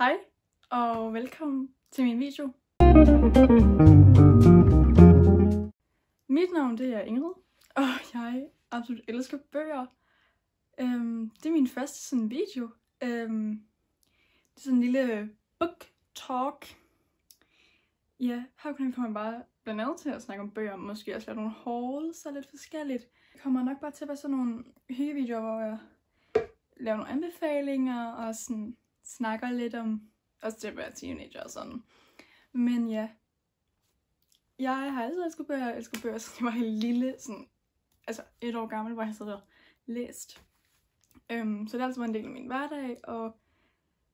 Hej og velkommen til min video. Mit navn det er Ingrid, og jeg absolut elsker bøger. Det er min første sådan video. Det er sådan en lille book talk. Ja, her kommer man bare blandt andet til at snakke om bøger, måske også lave nogle hauls og lidt forskelligt. Det kommer nok bare til at være sådan nogle hyggevideoer, hvor jeg laver nogle anbefalinger og sådan snakker lidt om også det at være teenager og sådan. Men ja, jeg har altid elsket bøger. Jeg elsker bøger, så jeg var helt lille, sådan, altså 1 år gammel, hvor jeg sad og læst. Så det har altid været en del af min hverdag, og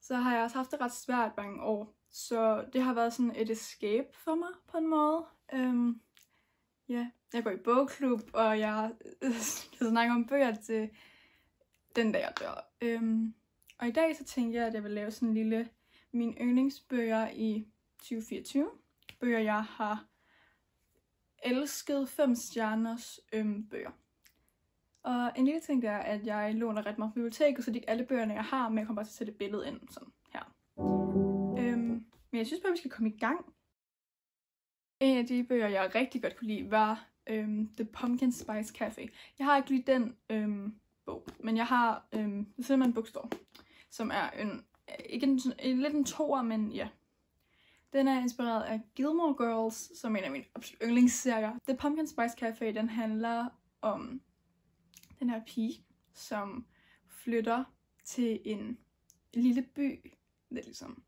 så har jeg også haft det ret svært mange år. Så det har været sådan et escape for mig på en måde. Ja, jeg går i bogklub, og jeg snakker om bøger til den dag jeg dør. Og i dag så tænkte jeg, at jeg vil lave sådan en lille mine yndlingsbøger i 2024. Bøger jeg har elsket 5 stjerners bøger. Og en lille ting er, at jeg låner ret meget på biblioteket, så det er ikke alle bøgerne jeg har, men jeg kommer bare til at sætte et billede ind sådan her. Men jeg synes bare, vi skal komme i gang. En af de bøger, jeg rigtig godt kunne lide, var The Pumpkin Spice Cafe. Jeg har ikke lige den bog, men jeg har The Cinnamon Bookstore, som er lidt en toer, men ja. Den er inspireret af Gilmore Girls, som er en af mine absolut yndlingsserier. The Pumpkin Spice Cafe, den handler om den her pige, som flytter til en lille by, lidt ligesom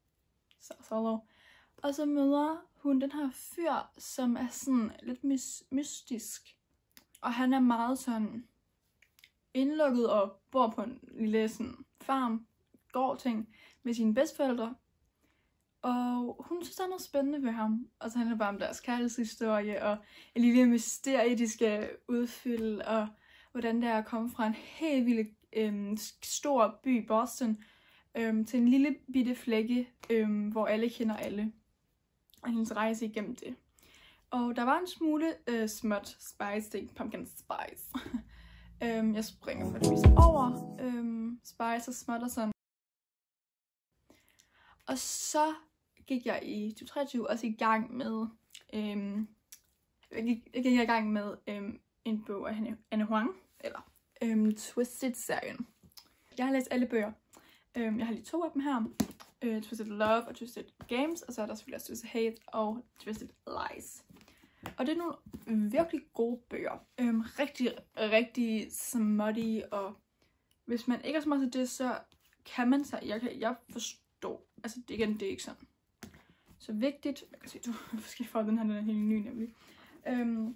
Solo. Og så møder hun den her fyr, som er sådan lidt mystisk. Og han er meget sådan indlukket og bor på en lille sådan farm, gårdting, med sine bedsteforældre. Og hun synes, der er noget spændende ved ham. Og så handler det bare om deres kærlighedshistorie, og en lille mysterie, de skal udfylde, og hvordan det er at komme fra en helt vildt stor by, Boston, til en lille bitte flække, hvor alle kender alle. Og hendes rejse igennem det. Og der var en smule småt spice, ikke pumpkin spice. Jeg springer faktisk over spice og småt og sådan. Og så gik jeg i 2023 også i gang med en bog af Anne Huang, eller Twisted-serien. Jeg har læst alle bøger. Jeg har lige 2 af dem her. Twisted Love og Twisted Games, og så er der selvfølgelig også Twisted Hate og Twisted Lies. Og det er nogle virkelig gode bøger. Rigtig smutty, og hvis man ikke er så meget til det, så kan man sig. Jeg forstår. Altså det er ikke sådan så vigtigt. Jeg kan se, du måske får den er helt ny nemlig. Det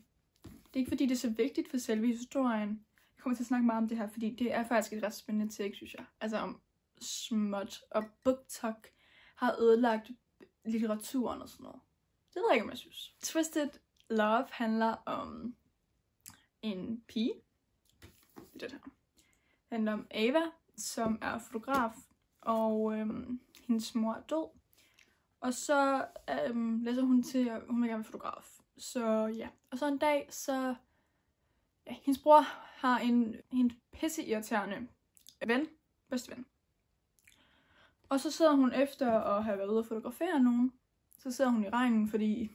er ikke fordi det er så vigtigt for selve historien. Jeg kommer til at snakke meget om det her, fordi det er faktisk et ret spændende tekst, synes jeg. Altså om smut og BookTok har ødelagt litteraturen og sådan noget. Det ved jeg ikke, om jeg synes. Twisted Love handler om en pige. Det her. Det handler om Ava, som er fotograf, og hendes mor er død. Og så læser hun til, at hun vil gerne være fotograf. Så ja. Og så en dag, så ja, hendes bror har en pisseirriterende bedste ven. Og så sidder hun efter at have været ude og fotografere nogen. Så sidder hun i regnen, fordi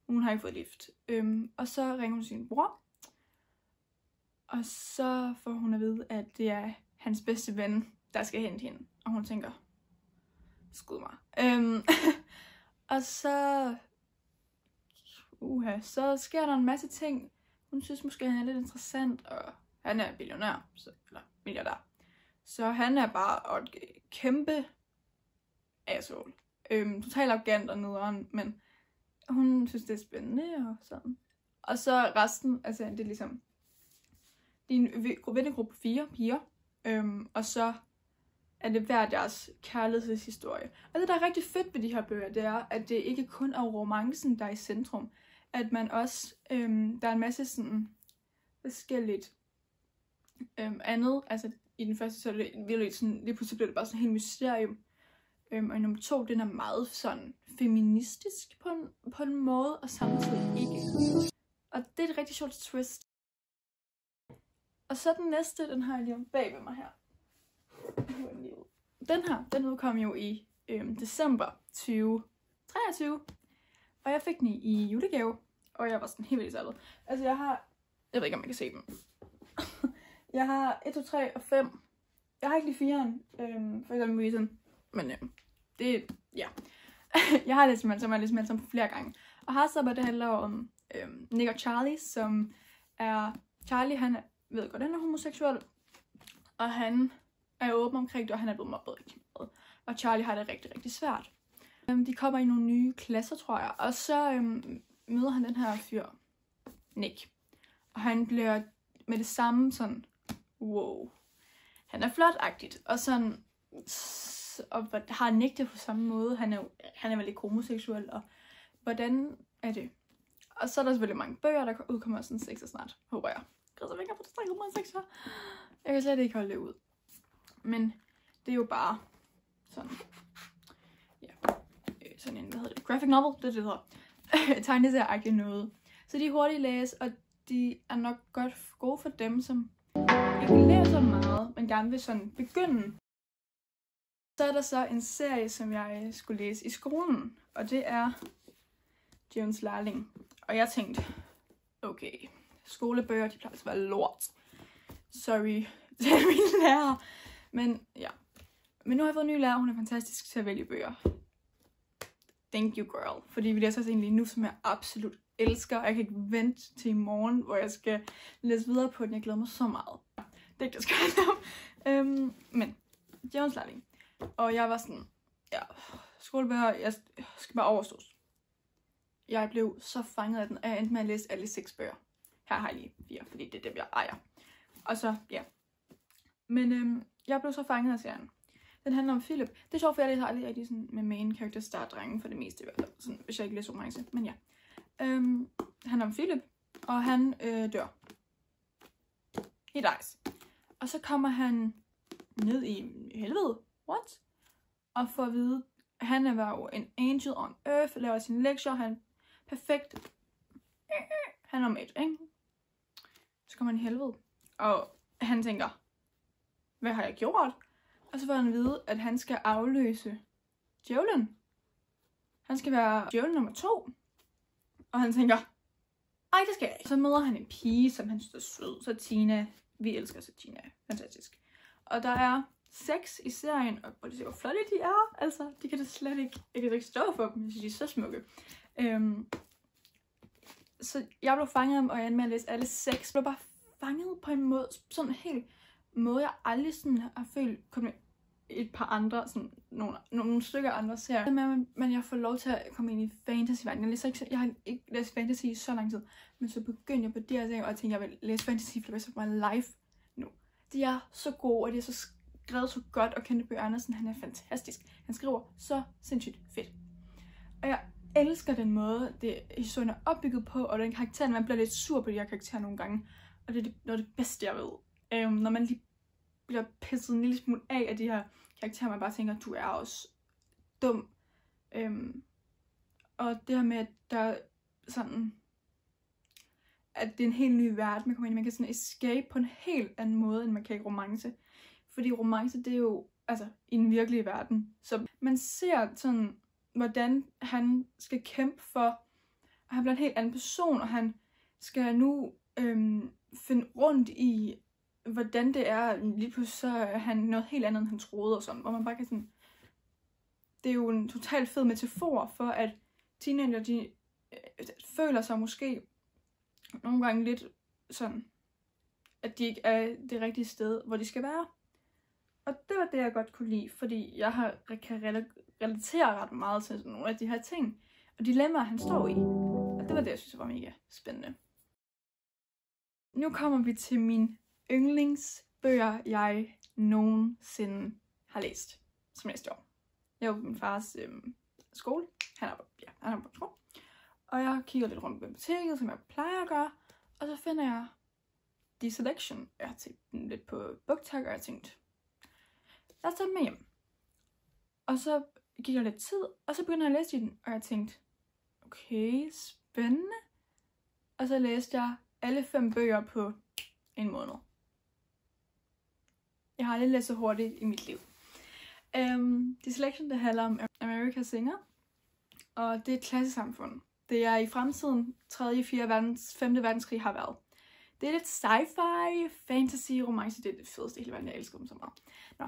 hun har ikke fået lift. Og så ringer hun sin bror. Og så får hun at vide, at det er hans bedste ven, der skal hente hende. Og hun tænker, skud mig. Og så så sker der en masse ting. Hun synes måske, at han er lidt interessant, og han er millionær, eller milliardær. Så han er bare et kæmpe asshole. Totalt arrogant og nederen, men hun synes, det er spændende og sådan. Og så resten, altså det er ligesom, det er en vennegruppe 4 piger, og så er det hver deres kærlighedshistorie. Og det, der er rigtig fedt ved de her bøger, det er, at det ikke kun er romancen, der er i centrum. At man også, der er en masse sådan forskelligt andet, altså i den første, så er det virkelig sådan, lige pludselig bliver det bare sådan et helt mysterium. Og nummer 2, den er meget sådan feministisk på en måde, og samtidig ikke. Og det er et rigtig sjovt twist. Og så den næste, den har jeg lige om bag ved mig her. den udkom jo i december 2023. Og jeg fik den i julegave. Og jeg var sådan helt vildt salget. Altså jeg ved ikke om man kan se den. Jeg har 1, 2, 3 og 5. Jeg har ikke lige 4'eren, for eksempel reason. Men det, ja. Jeg har læst dem alle sammen flere gange. Og Heartstopper, det handler om Nick og Charlie, som er... Charlie, han ved godt, han er homoseksuel. Og han er åben omkring det, og han er blevet mobbet rigtig meget. Og Charlie har det rigtig, rigtig svært. De kommer i nogle nye klasser, tror jeg. Og så møder han den her fyr, Nick. Og han bliver med det samme sådan, wow. Han er flot-agtigt. Og sådan, og har Nick det på samme måde. Han er vel ikke homoseksuel, og hvordan er det? Og så er der selvfølgelig mange bøger, der udkommer sådan 6 snart, håber jeg. Jeg kan på det stræk 106 her. Jeg kan slet ikke holde det ud. Men det er jo bare sådan, ja, sådan en, hvad hedder det, graphic novel, det hedder. Tegneserieagtigt noget. Så de er hurtigt læse, og de er nok gode for dem, som ikke læser meget, men gerne vil sådan begynde. Så er der så en serie, som jeg skulle læse i skolen, og det er Djævelens Lærling. Og jeg tænkte, okay, skolebøger, de plejer altså at være lort. Sorry til mine lærer. Men ja. Men nu har jeg fået en ny lærer, hun er fantastisk til at vælge bøger. Thank you, girl. Fordi vi læser også egentlig nu, som jeg absolut elsker. Jeg kan ikke vente til i morgen, hvor jeg skal læse videre på den. Jeg glæder mig så meget. Det er ikke det, skal jeg om. Men, Djævelens Lærling. Og jeg var sådan, ja, skolebøger, jeg skal bare overstås. Jeg blev så fanget af den, at jeg endte med at læse alle 6 bøger. Her har jeg lige 4, fordi det er dem, jeg ejer. Og så, ja. Men jeg blev så fanget af serien. Den handler om Philip. Det er sjovt, for jeg læser aldrig rigtig sådan med main character start-drenge for det meste i hvert fald. Sådan, hvis jeg ikke læser romance. Men ja. Han handler om Philip, og han dør. He dies. Og så kommer han ned i helvede. What? Og får at vide, at han er jo en angel on earth, laver sine lektier, han er perfekt. Han er med, ikke? Så kommer han i helvede. Og han tænker, hvad har jeg gjort? Og så får han at vide, at han skal afløse djævlen. Han skal være djævlen nummer 2. Og han tænker, ej, det skal jeg ikke. Så møder han en pige, som han synes er sød. Så Tina, vi elsker så Tina. Fantastisk. Og der er 6 i serien, og det ser hvor flotte de er. Altså, de kan det slet ikke, jeg kan ikke stå for dem. Jeg synes, de er så smukke. Så jeg blev fanget af, og jeg endte med at læse alle 6. Jeg blev bare fanget på en måde, sådan en helt måde, jeg aldrig sådan har følt, kom et par andre, sådan nogle stykker andre serier. Men jeg får lov til at komme ind i fantasy-verdenen. Jeg har ikke læst fantasy i så lang tid, men så begyndte jeg på det her serie, og jeg tænkte, jeg vil læse fantasy, for det var my life nu. De er så gode, og de er så skrevet så godt, og Kenneth Bøgh Andersen, han er fantastisk. Han skriver så sindssygt fedt. Og jeg elsker den måde, historien er opbygget på, og den karakter, man bliver lidt sur på de her karakterer nogle gange, og det er noget af det bedste, jeg ved. Når man lige bliver pisset en lille smule af de her karakterer, man bare tænker, du er også dum. Og det her med, at der sådan, at det er en helt ny verden, man kommer ind i. Man kan sådan escape på en helt anden måde, end man kan i romance. Fordi romance, det er jo altså i en virkelig verden. Så man ser sådan, hvordan han skal kæmpe for, at han bliver en helt anden person, og han skal nu finde rundt i, hvordan det er. Lige pludselig så er han noget helt andet, end han troede, og sådan, hvor man bare kan sådan... Det er jo en totalt fed metafor for, at teenager, de føler sig måske nogle gange lidt sådan, at de ikke er det rigtige sted, hvor de skal være. Og det var det, jeg godt kunne lide, fordi jeg kan relatere ret meget til sådan nogle af de her ting, og dilemmaer, han står i. Og det var det, jeg synes var mega spændende. Nu kommer vi til min yndlingsbøger, jeg nogensinde har læst som næste år. Jeg var på min fars skole. Han er på skole. Og jeg kigger lidt rundt på biblioteket, som jeg plejer at gøre. Og så finder jeg The Selection. Jeg har tænkt lidt på BookTok, og jeg tænkte, lad os tage den med hjem. Og så gik jeg lidt tid, og så begyndte jeg at læse i den, og jeg tænkte, okay, spændende. Og så læste jeg alle 5 bøger på en måned. Jeg har aldrig læst så hurtigt i mit liv. Dyslexien, det handler om America Singer, og det er et klassesamfund. Det er i fremtiden 3., 4., 5. verdenskrig har været. Det er lidt sci-fi, fantasy, romance, det er det fedeste i hele verden, jeg elsker dem så meget. Nå.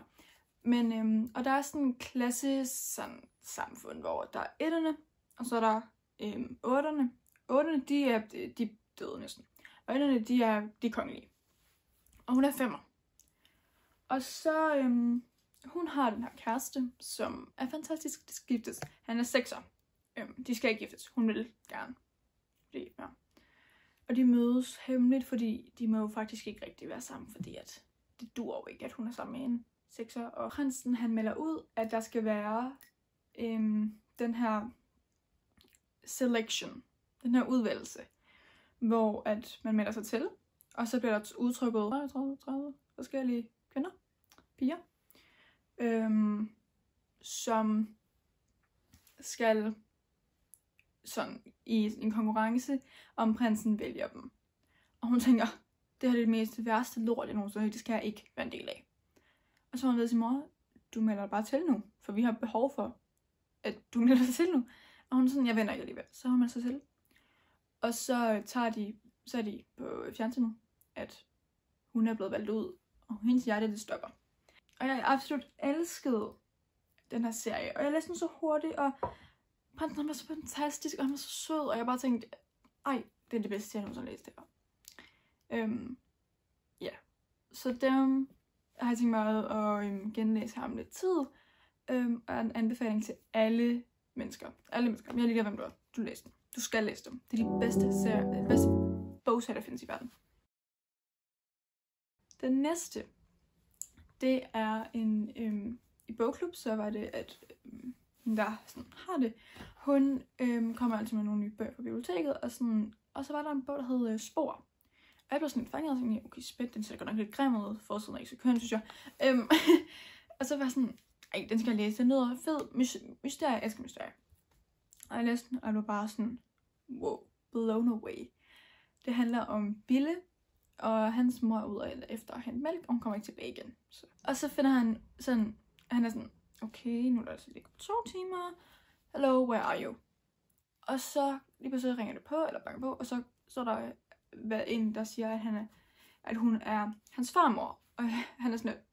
Men, og der er sådan en klasse sådan, samfund, hvor der er 1'erne, og så er der 8'erne. 8'erne, de er døde næsten. Og 1'erne, de er kongelige. Og hun er 5'er. Og så, hun har den her kæreste, som er fantastisk, de skal giftes. Han er 6'er. De skal ikke giftes. Hun vil gerne. Ja. Og de mødes hemmeligt, fordi de må jo faktisk ikke rigtig være sammen, fordi at det dur jo ikke, at hun er sammen med en 6'er. Og prinsen, han melder ud, at der skal være den her selection, den her udvælgelse, hvor at man melder sig til, og så bliver der udtrykket 30 forskellige kvinder, piger, som skal sådan i en konkurrence, om prinsen vælger dem. Og hun tænker, det her er det mest værste lort, jeg nogensinde, det skal jeg ikke være en del af. Og så har hun ved sin mor, du melder dig bare til nu, for vi har behov for, at du melder dig til nu. Og hun er sådan, jeg venter ikke alligevel. Så har hun meldt sig til. Og så er de på fjernsynet, at hun er blevet valgt ud, og hendes hjerte, det stopper. Og jeg absolut elskede den her serie, og jeg læste den så hurtigt, og prinsen var så fantastisk, og han var så sød, og jeg bare tænkte, ej, det er det bedste, jeg nogensinde har læst det her. Ja, så dem har jeg tænkt mig at genlæse her om lidt tid, og en anbefaling til alle mennesker. Alle mennesker, jeg er ligeglad, hvem du læser dem. Du skal læse dem. Det er de bedste bogserier, der findes i verden. Den næste, det er i bogklub, så var det, at der sådan har det. Hun kommer altid med nogle nye bøger på biblioteket, og så var der en bog, der hed Spor. Og jeg blev sådan lidt fanget, og tænkte, okay, spæt, den ser godt nok lidt grim ud, forsiden er ikke så køn, synes jeg. Og så var jeg sådan, ej, den skal jeg læse, den lyder fed, mysterie, jeg elsker mysterie. Og jeg læste den, og jeg blev bare sådan, wow, blown away. Det handler om Bille, og hans mor er ude efter at hente mælk, og hun kommer ikke tilbage igen. Og så finder han sådan, han er sådan, okay, nu er der altså lige 2 timer. Hello, where are you? Og så lige pludselig ringer det på, eller banker på, og så er der en, der siger, at hun er hans farmor. Og han er sådan lidt,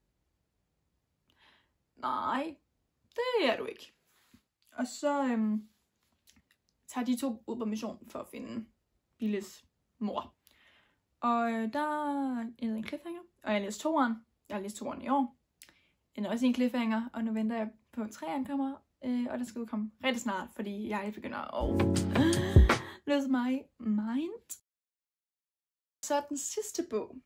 nej, det er du ikke. Og så tager de 2 ud på mission for at finde Billes mor. Og der er en cliffhanger, og jeg har læst 2'eren. Jeg har læst 2'eren i år. Den er også en cliffhanger, og nu venter jeg på 3'eren kommer, og den skal udkomme rigtig snart, fordi jeg begynder at lose my mind. Så den sidste bog,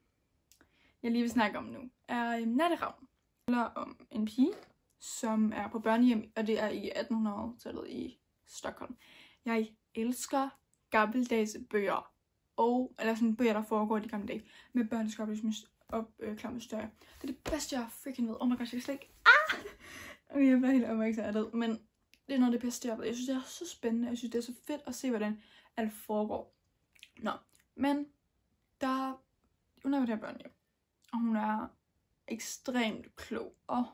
jeg lige vil snakke om nu, er Natteravn. Det handler om en pige, som er på børnehjem, og det er i 1800-tallet i Stockholm. Jeg elsker gammeldags bøger, eller sådan bøger, der foregår i de gamle dage, med børneskabelig opklar mysterier. Det er det bedste, jeg freaking ved. Oh my gosh, jeg kan slet ikke. Jeg bliver helt overexcited, men det er noget af det bedste, jeg ved. Jeg synes, det er så spændende. Jeg synes, det er så fedt at se, hvordan alt foregår. Nå, men hun er jo der børnehjem, og hun er ekstremt klog. Og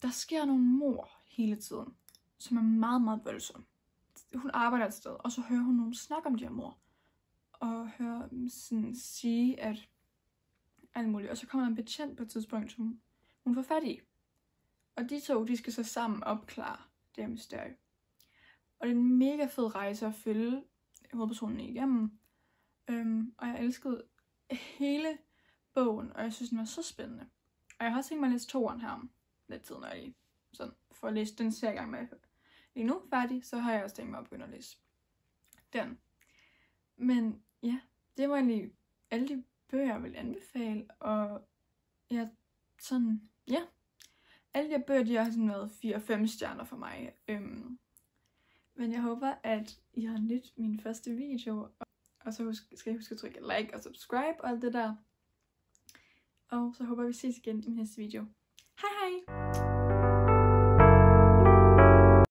der sker nogle mord hele tiden, som er meget, meget voldsomme. Hun arbejder et sted, og så hører hun nogen snakke om de her mord. Og hører dem sådan sige, at alt muligt. Og så kommer der en betjent på et tidspunkt, som hun får fat i. Og de 2, de skal så sammen opklare det her mysterie. Og det er en mega fed rejse at følge hovedpersonen igennem. Og jeg elskede hele bogen, og jeg synes, den var så spændende. Og jeg har også tænkt mig at læse 2'eren her om lidt tid, når jeg lige sådan får læst den serie gang med. Lige nu færdig, så har jeg også tænkt mig at begynde at læse den. Men ja, det var egentlig alle de bøger, jeg vil anbefale, og ja, sådan, ja. Alle de bøger, de har sådan været 4-5 stjerner for mig. Men jeg håber, at I har nydt min første video, og så skal I huske at trykke like og subscribe og alt det der. Og så håber jeg, vi ses igen i min næste video. Hej hej!